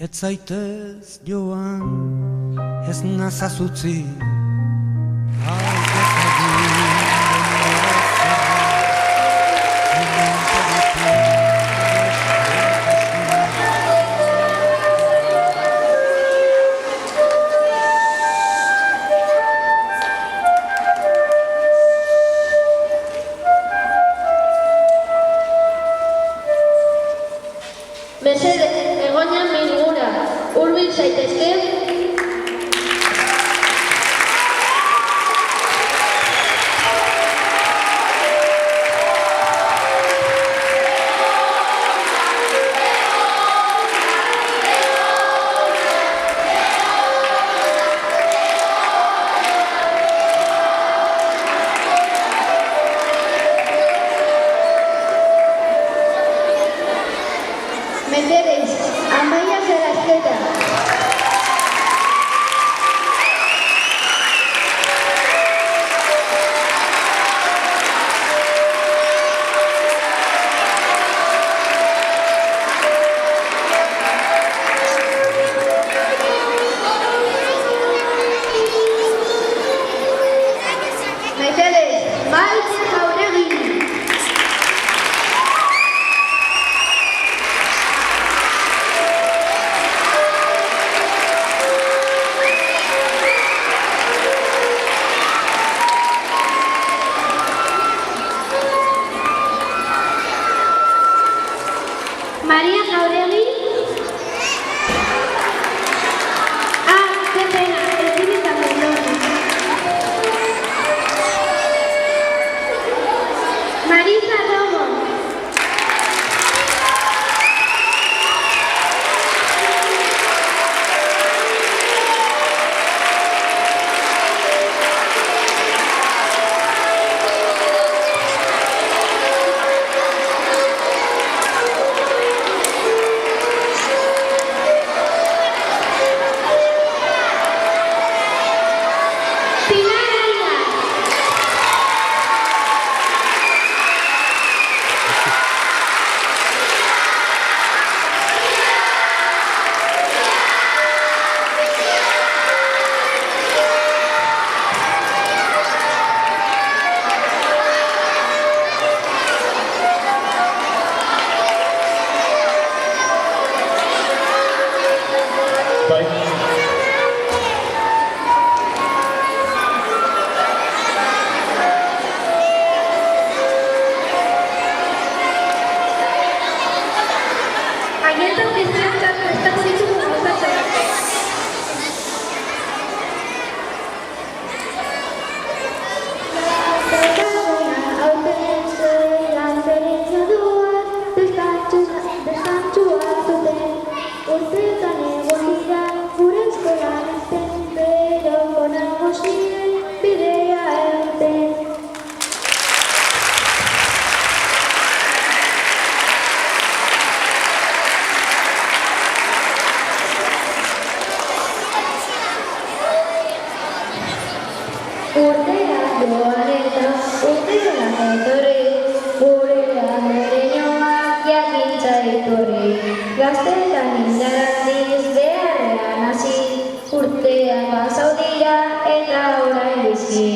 Ez zaitez joan, ez nazazutzi. Mesede, egoinan bilgura, hurbil zaitezke? Mesedez, Amaia Zarasketa. Mesedez, Maite Jauregui. María Jauregui. Ah, qué pena, tiene también. Marisa Romo. Aietan bizitzatzat prestatu ditugu gozatxo batek. Urteetan egon dira, gure eskolan ezten, pero gonago ziren bidea egiten. Urtera joan eta urtera etorri, gurean ereinoak jakintza etorri. Gaztetan indarrandiz beharrean hasi, urteak pasau dira eta orain bizi.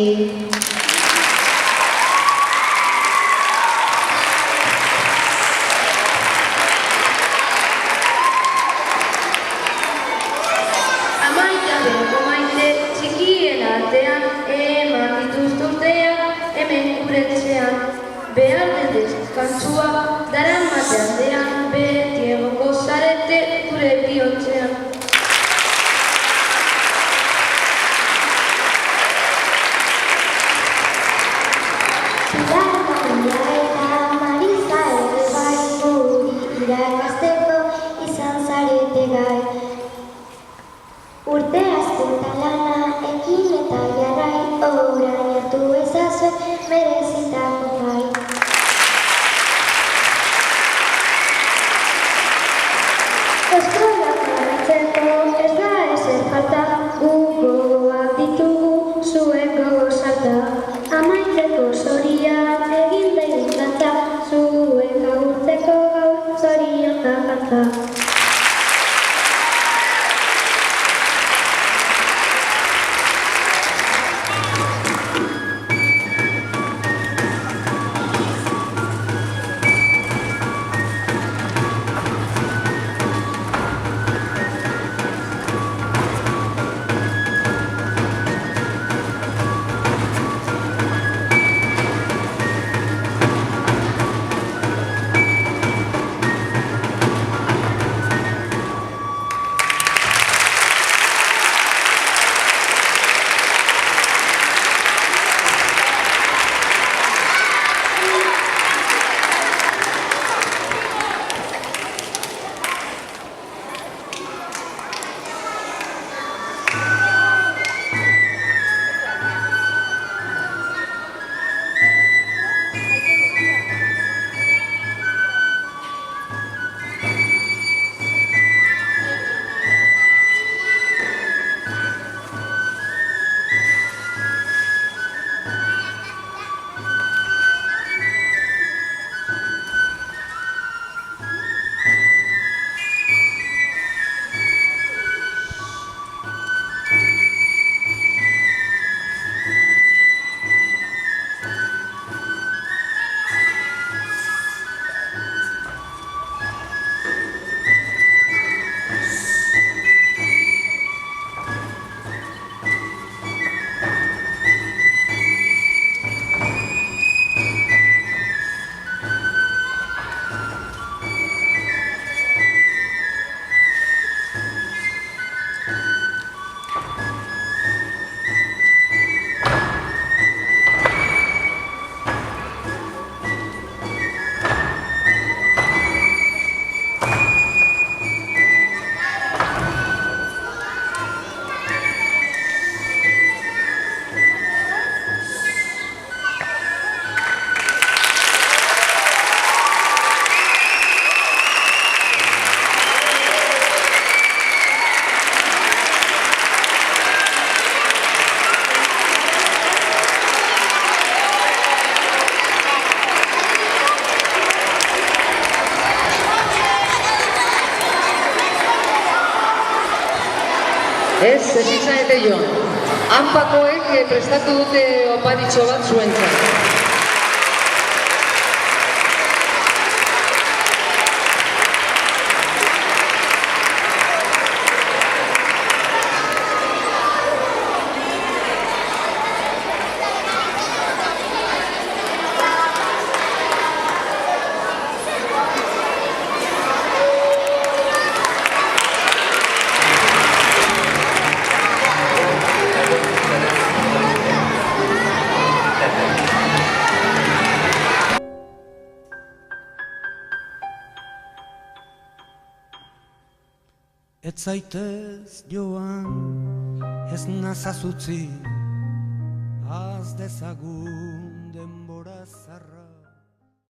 Amaika beroko maite, txikien artean, eman dituzte urteak, hemen guretzean. Behar dut kantzua, daran mate aldean, beti egoko zarete gure bihotzean. Pilar Maria eta Marisa ere bai, guri irakasteko izan zarete gai. Urte askotan lana ekin eta jarrai, orain hartu ezazue merezitako gai. Ez zarete joan. Hanpakoek prestatu dute oparitxo bat zuentzat. Ez zaitez joan, ez nazazutzi, az dezagun denbora zarra.